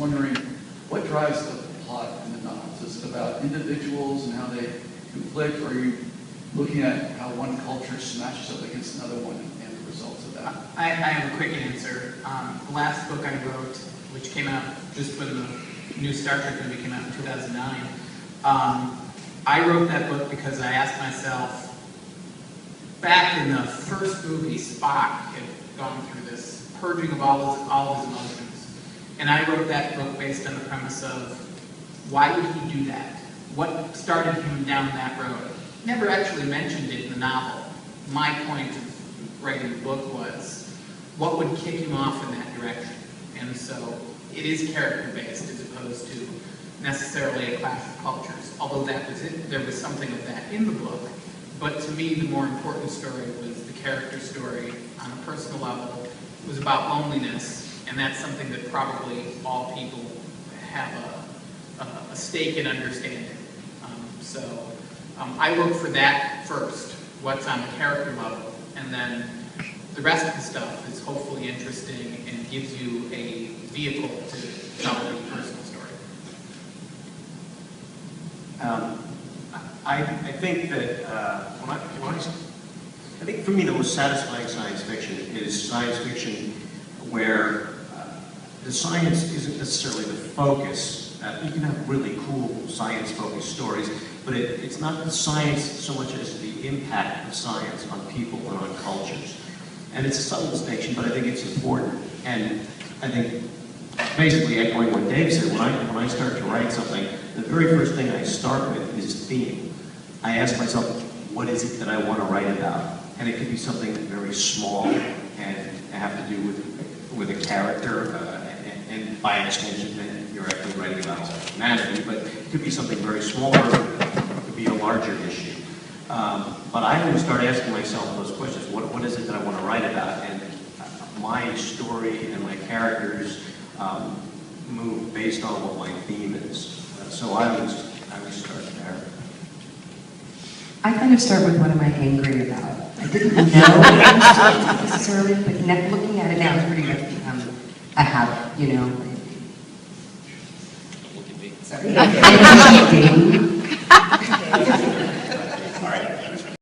wondering, what drives the plot in the novels? Is it about individuals and how they conflict, or are you looking at how one culture smashes up against another one and the results of that? I have a quick answer. The last book I wrote, which came out just when the new Star Trek movie came out in 2009, I wrote that book because I asked myself, back in the first movie, Spock had gone through this purging of all of his emotions. And I wrote that book based on the premise of, why would he do that? What started him down that road? Never actually mentioned it in the novel. My point of writing the book was, what would kick him off in that direction? And so it is character-based as opposed to necessarily a clash of cultures. Although that was it, there was something of that in the book. But to me, the more important story was the character story on a personal level. It was about loneliness, and that's something that probably all people have a stake in understanding. I look for that first, what's on the character level, and then the rest of the stuff is hopefully interesting and gives you a vehicle to tell a personal story. I think that I think for me the most satisfying science fiction is science fiction where the science isn't necessarily the focus. You can have really cool science-focused stories, but it's not the science so much as the impact of science on people and on cultures. And it's a subtle distinction, but I think it's important. And I think, basically echoing what Dave said, when I start to write something, the very first thing I start with is theme. I ask myself, what is it that I want to write about? And it could be something very small and have to do with a character, and by extension, then you're actually writing about humanity, but it could be something very small, or it could be a larger issue. But I always start asking myself those questions. What is it that I want to write about? And my story and my characters move based on what my theme is. So I would start there. I kind of start with what am I angry about. I didn't know it was necessarily, but looking at it now, it's pretty much become a habit, you know. Sorry.